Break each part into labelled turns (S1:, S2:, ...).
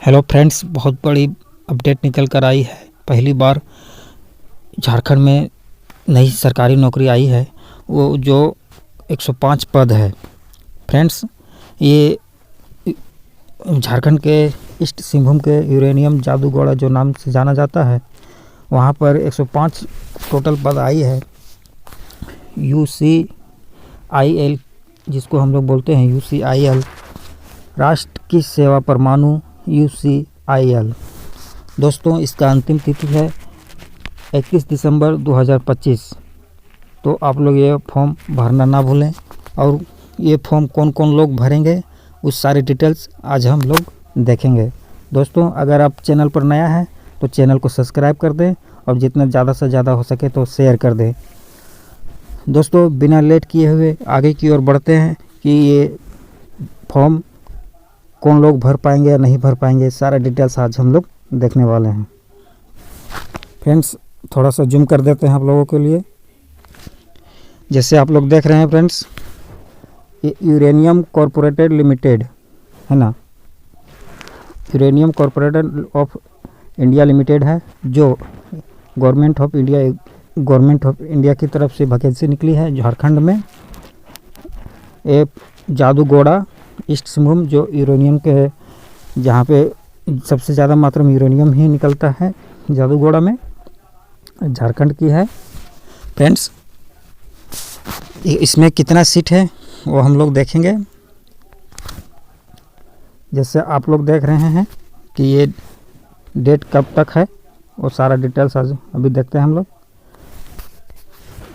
S1: Hello friends, बहुत बड़ी update निकल कर आई है। पहली बार झारखंड में नई सरकारी नौकरी आई है, वो जो 105 पद है। फ्रेंड्स, ये झारखंड के ईस्ट सिंहभूम के यूरेनियम जादूगोड़ा जो नाम से जाना जाता है, वहाँ पर 105 टोटल पद आई है। UCIL, जिसको हम लोग बोलते हैं UCIL, राष्ट्र की सेवा परमाणु UCIL। दोस्तों, इसका अंतिम तिथि है 31 दिसंबर 2025। तो आप लोग ये फॉर्म भरना ना भूलें। और ये फॉर्म कौन कौन लोग भरेंगे, उस सारी डिटेल्स आज हम लोग देखेंगे। दोस्तों, अगर आप चैनल पर नया है तो चैनल को सब्सक्राइब कर दें और जितना ज़्यादा से ज़्यादा हो सके तो शेयर कर दें। दोस्तों, बिना लेट किए हुए आगे की ओर बढ़ते हैं कि ये फॉर्म कौन लोग भर पाएंगे या नहीं भर पाएंगे, सारा डिटेल्स आज हम लोग देखने वाले हैं। फ्रेंड्स, थोड़ा सा जूम कर देते हैं आप लोगों के लिए। जैसे आप लोग देख रहे हैं फ्रेंड्स, ये यूरेनियम कॉरपोरेटेड लिमिटेड है ना, यूरेनियम कॉरपोरेटेड ऑफ इंडिया लिमिटेड है, जो गवर्नमेंट ऑफ इंडिया की तरफ से वैकेंसी निकली है झारखंड में। ये जादूगोड़ा ईस्ट सिंहभूम जो यूरेनियम के है, जहाँ पे सबसे ज़्यादा मात्रा में यूरेनियम ही निकलता है जादूगोड़ा में, झारखंड की है। फ्रेंड्स, इसमें कितना सीट है वो हम लोग देखेंगे। जैसे आप लोग देख रहे हैं कि ये डेट कब तक है, वो सारा डिटेल्स आज अभी देखते हैं हम लोग।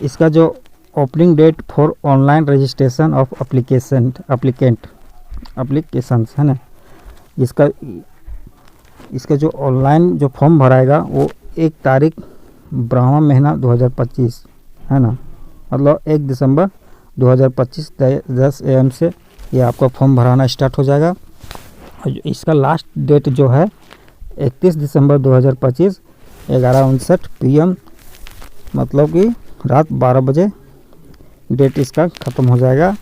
S1: इसका जो opening date for online registration of applications है ना, इसका जो ऑनलाइन जो फॉर्म भराएगा वो 1 तारीख 12वां महीना 2025 है ना, मतलब 1 दिसंबर 2025 10 AM से ये आपका फॉर्म भराना स्टार्ट हो जाएगा। और इसका लास्ट डेट जो है 31 दिसंबर 2025 11:59 PM, मतलब कि रात 12 बजे डेट इसका ख़त्म हो जाएगा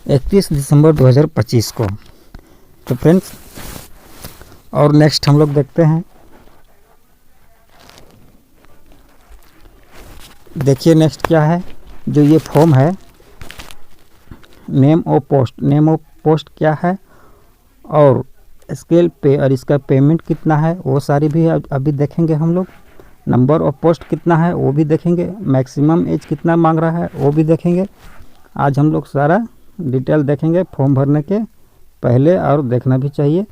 S1: 31 दिसंबर 2025 को। तो फ्रेंड्स, और नेक्स्ट हम लोग देखते हैं। देखिए नेक्स्ट क्या है, जो ये फॉर्म है, नेम ऑफ पोस्ट क्या है और स्केल पे और इसका पेमेंट कितना है, वो सारी भी अभी देखेंगे हम लोग। नंबर ऑफ पोस्ट कितना है वो भी देखेंगे, मैक्सिमम एज कितना मांग रहा है वो भी देखेंगे। आज हम लोग सारा डिटेल देखेंगे फॉर्म भरने के पहले, और देखना भी चाहिए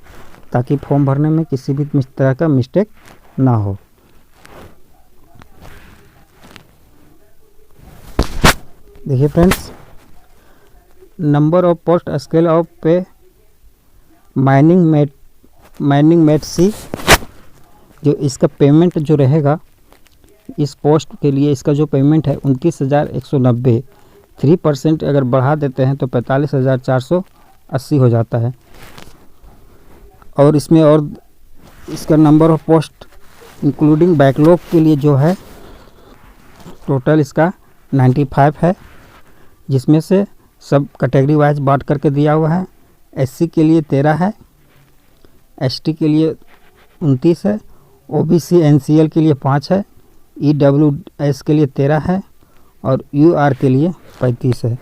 S1: ताकि फॉर्म भरने में किसी भी तरह का मिस्टेक ना हो। देखिए friends, number of post scale of पे माइनिंग मेट सी, जो इसका पेमेंट जो रहेगा इस पोस्ट के लिए, इसका जो पेमेंट है 29,190। 3% अगर बढ़ा देते हैं तो 45,480 हो जाता है। और इसमें और इसका number of post including backlog के लिए जो है टोटल इसका 95 है, जिसमें से सब कैटेगरी वाइज बांट करके दिया हुआ है। SC के लिए 13 है, ST के लिए 29 है, OBC NCL के लिए 5 है, EWS के लिए 13 है और UR के लिए 35 है।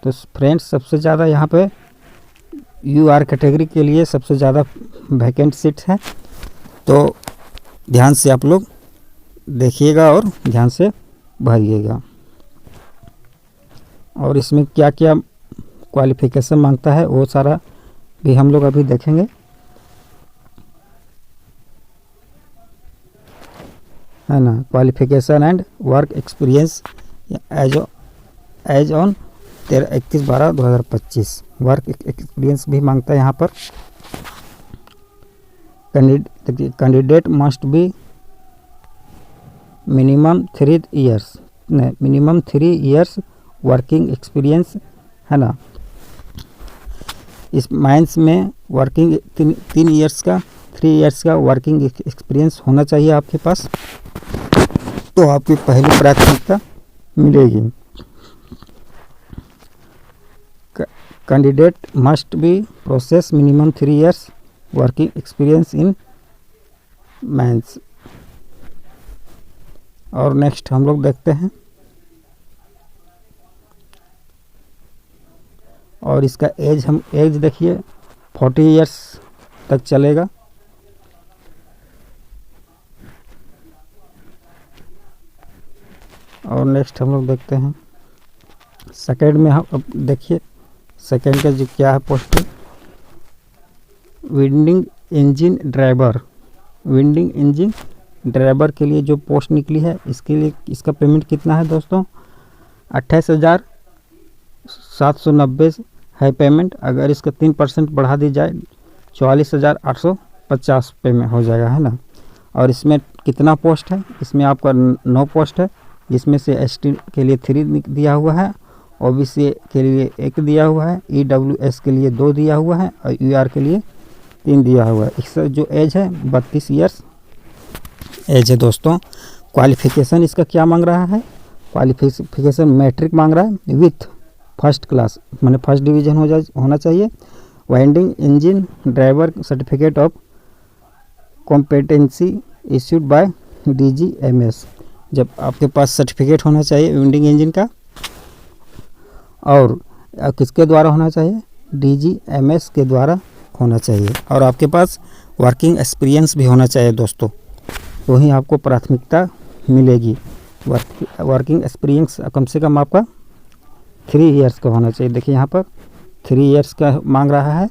S1: तो फ्रेंड्स, सबसे ज़्यादा यहाँ पे UR कैटेगरी के लिए सबसे ज़्यादा वैकेंट सीट है। तो ध्यान से आप लोग देखिएगा और ध्यान से भरिएगा। और इसमें क्या क्या क्वालिफ़िकेशन मांगता है वो सारा भी हम लोग अभी देखेंगे, है ना। Qualification and work experience as on 31/12/2025 work experience भी मांगता है यहाँ पर। Candidate must be minimum 3 years working experience, है ना। इस माइंस में वर्किंग 3 इयर्स का वर्किंग एक्सपीरियंस होना चाहिए आपके पास, तो आपकी पहली प्राथमिकता मिलेगी। Candidate must be possess minimum 3 years working experience in mines. और नेक्स्ट हम लोग देखते हैं, और इसका एज देखिए 40 इयर्स तक चलेगा। और नेक्स्ट हम लोग देखते हैं सेकेंड में। हम अब देखिए सेकेंड का जो क्या है post, winding engine driver. Winding engine driver के लिए जो पोस्ट निकली है, इसके लिए इसका पेमेंट कितना है दोस्तों, 28,790 है पेमेंट। अगर इसका 3% बढ़ा दी जाए 44,850 पेमेंट हो जाएगा, है ना। और इसमें कितना पोस्ट है, इसमें आपका 9 पोस्ट है, जिसमें से एसटी के लिए 3 दिया हुआ है, ओबीसी के लिए 1 दिया हुआ है, ईडब्ल्यूएस के लिए 2 दिया हुआ है और यूआर के लिए 3 दिया हुआ है। इसका जो एज है 32 ईयर्स एज है दोस्तों। क्वालिफिकेशन इसका क्या मांग रहा है, क्वालिफिकेशन मैट्रिक मांग रहा है विथ फर्स्ट क्लास, माने फर्स्ट डिवीजन होना चाहिए। Winding engine driver certificate of competency issued by DGMS. जब आपके पास सर्टिफिकेट होना चाहिए वाइंडिंग इंजन का, और किसके द्वारा होना चाहिए, डीजीएमएस के द्वारा होना चाहिए। और आपके पास वर्किंग एक्सपीरियंस भी होना चाहिए दोस्तों, तो ही आपको प्राथमिकता मिलेगी। वर्किंग एक्सपीरियंस कम से कम आपका 3 इयर्स का होना चाहिए। देखिए यहाँ पर 3 इयर्स का मांग रहा है।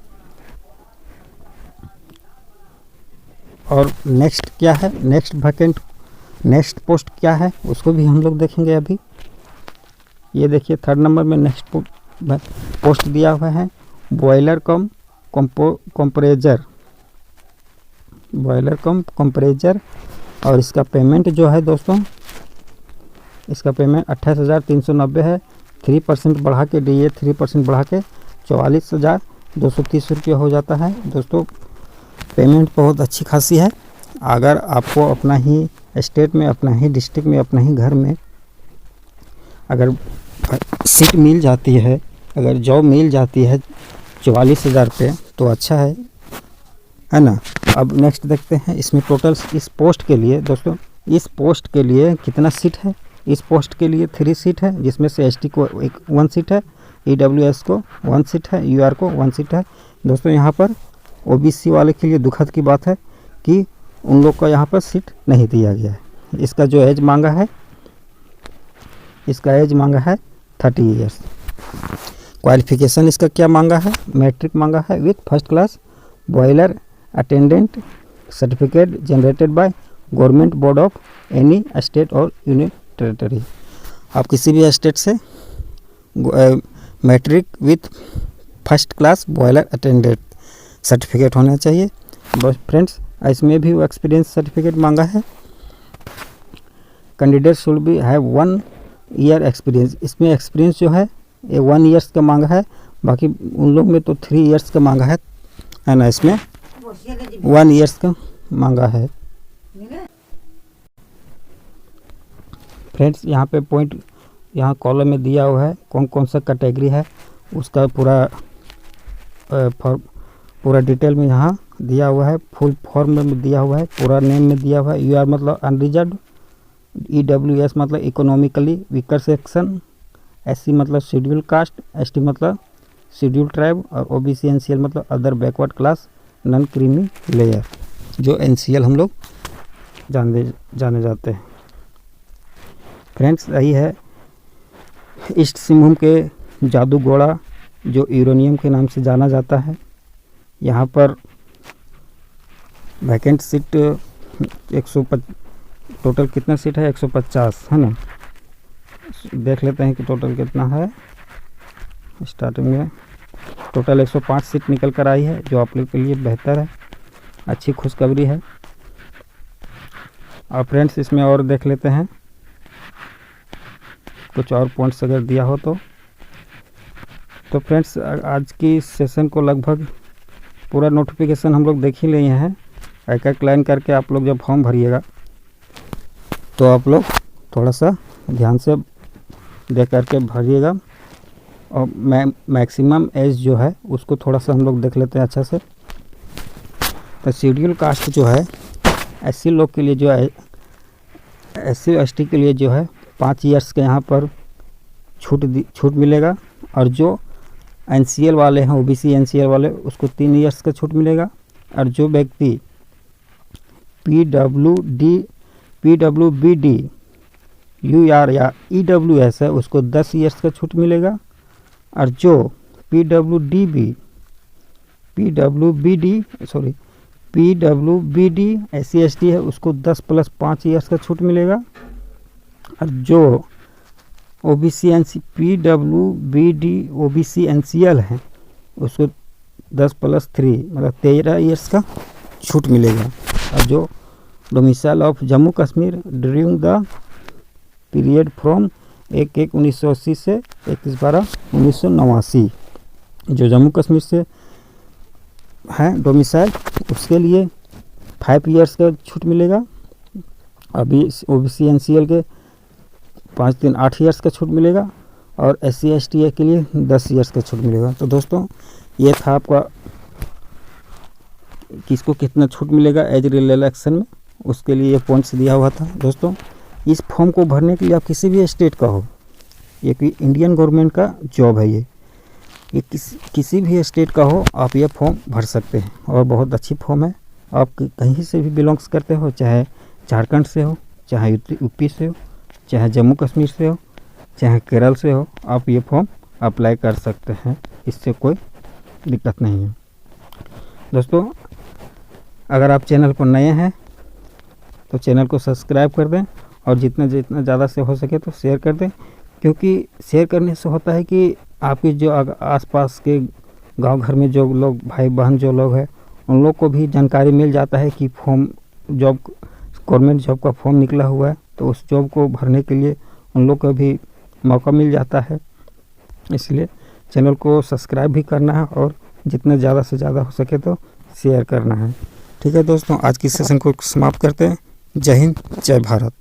S1: और नेक्स्ट क्या है, नेक्स्ट पोस्ट क्या है उसको भी हम लोग देखेंगे अभी। ये देखिए 3rd नंबर में नेक्स्ट पोस्ट दिया हुआ है बॉयलर कम कंप्रेजर। और इसका पेमेंट जो है दोस्तों, इसका पेमेंट 28,390 है। 3% बढ़ा के DA 3% बढ़ा के 44,230 रुपये हो जाता है दोस्तों। पेमेंट बहुत अच्छी खासी है। अगर आपको अपना ही स्टेट में, अपना ही डिस्ट्रिक्ट में, अपना ही घर में अगर सीट मिल जाती है, अगर जॉब मिल जाती है 44,000 रुपये, तो अच्छा है ना। अब नेक्स्ट देखते हैं इसमें टोटल इस पोस्ट के लिए दोस्तों, इस पोस्ट के लिए कितना सीट है। इस पोस्ट के लिए 3 सीट है, जिसमें से एसटी को 1 सीट है, ईडब्ल्यूएस को 1 सीट है, यूआर को 1 सीट है दोस्तों। यहाँ पर ओबीसी वाले के लिए दुखद की बात है कि उन लोग का यहाँ पर सीट नहीं दिया गया है। इसका जो एज मांगा है, इसका एज मांगा है 30 इयर्स। क्वालिफिकेशन इसका क्या मांगा है, मैट्रिक मांगा है with first class boiler attendant certificate generated by government board of any state और यूनियन टेरिटरी। आप किसी भी स्टेट से matric with first class boiler attendant certificate होना चाहिए। बस फ्रेंड्स, इसमें भी वो एक्सपीरियंस सर्टिफिकेट मांगा है। Candidate should be have 1 year experience. इसमें एक्सपीरियंस जो है ये 1 ईयर्स का मांगा है, बाकी उन लोग में तो 3 इयर्स का मांगा है ना। इसमें 1 ईयर्स का मांगा है। फ्रेंड्स, यहाँ पे पॉइंट यहाँ कॉलम में दिया हुआ है कौन कौन सा कैटेगरी है, उसका पूरा डिटेल में यहाँ दिया हुआ है। फुल फॉर्म में दिया हुआ है, पूरा नेम में दिया हुआ है। यूआर मतलब अनरिजर्व्ड, ईडब्ल्यूएस मतलब इकोनॉमिकली वीकर सेक्शन, एससी मतलब शेड्यूल कास्ट, एसटी मतलब शेड्यूल ट्राइब, और ओबीसी एनसीएल मतलब other backward class non creamy layer, जो एनसीएल हम लोग जाने जाते हैं। फ्रेंड्स, यही है ईस्ट सिंहभूम के जादू घोड़ा, जो यूरेनियम के नाम से जाना जाता है। यहाँ पर वैकेंट सीट 150, टोटल कितना सीट है 150, है ना। देख लेते हैं कि टोटल कितना है। स्टार्टिंग में टोटल 105 सीट निकल कर आई है, जो आप लोग के लिए बेहतर है, अच्छी खुशखबरी है। और फ्रेंड्स, इसमें और देख लेते हैं कुछ और पॉइंट्स अगर दिया हो तो फ्रेंड्स, आज की सेशन को लगभग पूरा नोटिफिकेशन हम लोग देख ही लिए हैं। एक लाइन करके आप लोग जब फॉर्म भरिएगा तो आप लोग थोड़ा सा ध्यान से देख करके भरिएगा। और मैक्सिमम एज जो है उसको थोड़ा सा हम लोग देख लेते हैं अच्छा से। तो शेड्यूल कास्ट जो है SC लोग के लिए जो है, SC ST के लिए जो है 5 ईयर्स के यहाँ पर छूट मिलेगा। और जो NCL वाले हैं, OBC NCL वाले, उसको 3 ईयर्स का छूट मिलेगा। और जो व्यक्ति PWBD UR या EWS है उसको 10 ईयर्स का छूट मिलेगा। और जो PWBD SC ST है उसको 10 + 5 ईयर्स का छूट मिलेगा। और जो OBC OBC NCL है उसको 10 + 3 मतलब 13 ईयर्स का छूट मिलेगा। और जो domicile of Jammu Kashmir during the period from 1/1/1980 से 31/12/1989, जो जम्मू कश्मीर से है डोमिसाइल उसके लिए 5 ईयर्स का छूट मिलेगा। अभी OBC NCL के 5 दिन 8 ईयर्स का छूट मिलेगा। और SC ST के लिए 10 ईयर्स का छूट मिलेगा। तो दोस्तों ये था आपका किसको कितना छूट मिलेगा एज रिलैक्सेशन में, उसके लिए ये पॉइंट्स दिया हुआ था। दोस्तों इस फॉर्म को भरने के लिए आप किसी भी स्टेट का हो, ये कि इंडियन गवर्नमेंट का जॉब है, ये किसी भी स्टेट का हो आप ये फॉर्म भर सकते हैं। और बहुत अच्छी फॉर्म है, आप कहीं से भी बिलोंग्स करते हो, चाहे झारखंड से हो, चाहे यूपी से हो, चाहे जम्मू कश्मीर से हो, चाहे केरल से हो, आप ये फॉर्म अप्लाई कर सकते हैं, इससे कोई दिक्कत नहीं है। दोस्तों अगर आप चैनल पर नए हैं तो चैनल को सब्सक्राइब कर दें और जितना ज़्यादा से हो सके तो शेयर कर दें, क्योंकि शेयर करने से होता है कि आपके जो आसपास के गांव घर में जो लोग भाई बहन जो लोग हैं उन लोग को भी जानकारी मिल जाता है कि फॉर्म जॉब गवर्नमेंट जॉब का फॉर्म निकला हुआ है, तो उस जॉब को भरने के लिए उन लोग को भी मौका मिल जाता है। इसलिए चैनल को सब्सक्राइब भी करना है और जितना ज़्यादा से ज़्यादा हो सके तो शेयर करना है। ठीक है दोस्तों, आज की सेशन को समाप्त करते हैं। जय हिंद, जय भारत।